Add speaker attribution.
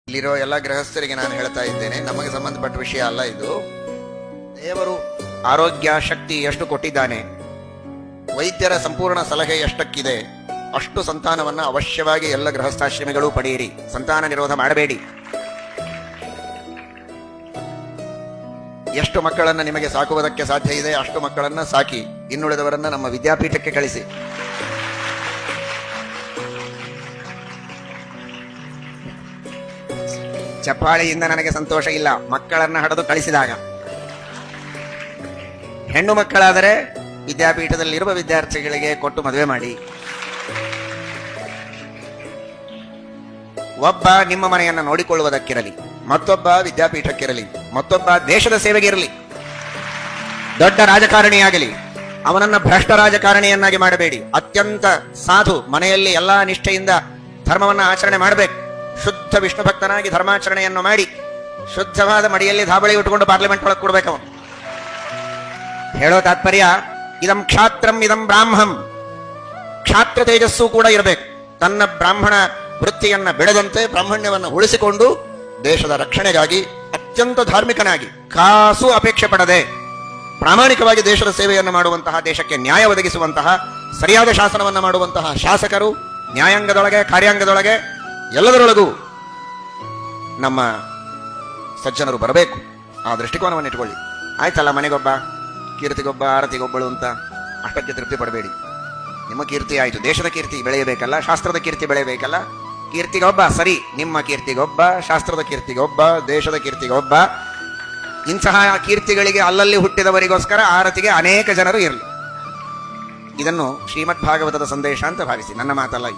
Speaker 1: ಇಲ್ಲಿರೋ ಎಲ್ಲ ಗೃಹಸ್ಥರಿಗೆ ನಾನು ಹೇಳ್ತಾ ಇದ್ದೇನೆ, ನಮಗೆ ಸಂಬಂಧಪಟ್ಟ ವಿಷಯ ಅಲ್ಲ ಇದು. ದೇವರು ಆರೋಗ್ಯ ಶಕ್ತಿ ಎಷ್ಟು ಕೊಟ್ಟಿದ್ದಾನೆ, ವೈದ್ಯರ ಸಂಪೂರ್ಣ ಸಲಹೆ ಎಷ್ಟಕ್ಕಿದೆ, ಅಷ್ಟು ಸಂತಾನವನ್ನ ಅವಶ್ಯವಾಗಿ ಎಲ್ಲ ಗೃಹಸ್ಥಾಶ್ರಮಿಗಳು ಪಡೆಯಿರಿ. ಸಂತಾನ ನಿರೋಧ ಮಾಡಬೇಡಿ. ಎಷ್ಟು ಮಕ್ಕಳನ್ನ ನಿಮಗೆ ಸಾಕುವುದಕ್ಕೆ ಸಾಧ್ಯ ಇದೆ ಅಷ್ಟು ಮಕ್ಕಳನ್ನ ಸಾಕಿ, ಇನ್ನುಳಿದವರನ್ನ ನಮ್ಮ ವಿದ್ಯಾಪೀಠಕ್ಕೆ ಕಳಿಸಿ. ಚಪ್ಪಾಳೆಯಿಂದ ನನಗೆ ಸಂತೋಷ ಇಲ್ಲ, ಮಕ್ಕಳನ್ನ ಹಡೆದು ಕಳಿಸಿದಾಗ. ಹೆಣ್ಣು ಮಕ್ಕಳಾದರೆ ವಿದ್ಯಾಪೀಠದಲ್ಲಿರುವ ವಿದ್ಯಾರ್ಥಿಗಳಿಗೆ ಕೊಟ್ಟು ಮದುವೆ ಮಾಡಿ. ಒಬ್ಬ ನಿಮ್ಮ ಮನೆಯನ್ನು ನೋಡಿಕೊಳ್ಳುವುದಕ್ಕಿರಲಿ, ಮತ್ತೊಬ್ಬ ವಿದ್ಯಾಪೀಠಕ್ಕಿರಲಿ, ಮತ್ತೊಬ್ಬ ದೇಶದ ಸೇವೆಗೆ ಇರಲಿ. ದೊಡ್ಡ ರಾಜಕಾರಣಿಯಾಗಲಿ, ಅವನನ್ನ ಭ್ರಷ್ಟ ರಾಜಕಾರಣಿಯನ್ನಾಗಿ ಮಾಡಬೇಡಿ. ಅತ್ಯಂತ ಸಾಧು, ಮನೆಯಲ್ಲಿ ಎಲ್ಲಾ ನಿಷ್ಠೆಯಿಂದ ಧರ್ಮವನ್ನ ಆಚರಣೆ ಮಾಡಬೇಕು. ಶುದ್ಧ ವಿಷ್ಣು ಭಕ್ತನಾಗಿ ಧರ್ಮಾಚರಣೆಯನ್ನು ಮಾಡಿ ಶುದ್ಧವಾದ ಮಡಿಯಲ್ಲಿ ಧಾಬಳಿ ಉಟ್ಟುಕೊಂಡು ಪಾರ್ಲಿಮೆಂಟ್ ಒಳಗೆ ಕೊಡ್ಬೇಕು. ಅವನು ಹೇಳೋ ತಾತ್ಪರ್ಯ, ಇದಂ ಕ್ಷಾತ್ರಂ ಇದಂ ಬ್ರಾಹ್ಮಂ, ಕ್ಷಾತ್ರ ತೇಜಸ್ಸು ಕೂಡ ಇರಬೇಕು. ತನ್ನ ಬ್ರಾಹ್ಮಣ ವೃತ್ತಿಯನ್ನ ಬಿಡದಂತೆ ಬ್ರಾಹ್ಮಣ್ಯವನ್ನು ಉಳಿಸಿಕೊಂಡು ದೇಶದ ರಕ್ಷಣೆಗಾಗಿ ಅತ್ಯಂತ ಧಾರ್ಮಿಕನಾಗಿ, ಕಾಸು ಅಪೇಕ್ಷೆ ಪಡದೆ ಪ್ರಾಮಾಣಿಕವಾಗಿ ದೇಶದ ಸೇವೆಯನ್ನು ಮಾಡುವಂತಹ, ದೇಶಕ್ಕೆ ನ್ಯಾಯ ಒದಗಿಸುವಂತಹ, ಸರಿಯಾದ ಶಾಸನವನ್ನು ಮಾಡುವಂತಹ ಶಾಸಕರು ನ್ಯಾಯಾಂಗದೊಳಗೆ, ಕಾರ್ಯಾಂಗದೊಳಗೆ, ಎಲ್ಲದರೊಳಗೂ ನಮ್ಮ ಸಜ್ಜನರು ಬರಬೇಕು. ಆ ದೃಷ್ಟಿಕೋನವನ್ನು ಇಟ್ಕೊಳ್ಳಿ. ಆಯ್ತಲ್ಲ, ಮನೆಗೊಬ್ಬ, ಕೀರ್ತಿಗೊಬ್ಬ, ಆರತಿಗೊಬ್ಬಳು ಅಂತ ಅಷ್ಟಕ್ಕೆ ತೃಪ್ತಿ ಪಡಬೇಡಿ. ನಿಮ್ಮ ಕೀರ್ತಿ ಆಯಿತು, ದೇಶದ ಕೀರ್ತಿ ಬೆಳೆಯಬೇಕಲ್ಲ, ಶಾಸ್ತ್ರದ ಕೀರ್ತಿ ಬೆಳೆಯಬೇಕಲ್ಲ. ಕೀರ್ತಿಗೊಬ್ಬ ಸರಿ, ನಿಮ್ಮ ಕೀರ್ತಿಗೊಬ್ಬ, ಶಾಸ್ತ್ರದ ಕೀರ್ತಿಗೊಬ್ಬ, ದೇಶದ ಕೀರ್ತಿಗೊಬ್ಬ. ಇಂತಹ ಕೀರ್ತಿಗಳಿಗೆ ಅಲ್ಲಲ್ಲಿ ಹುಟ್ಟಿದವರಿಗೋಸ್ಕರ ಆರತಿಗೆ ಅನೇಕ ಜನರು ಇರಲಿ. ಇದನ್ನು ಶ್ರೀಮದ್ ಭಾಗವತದ ಸಂದೇಶ ಅಂತ ಭಾವಿಸಿ, ನನ್ನ ಮಾತಲ್ಲ.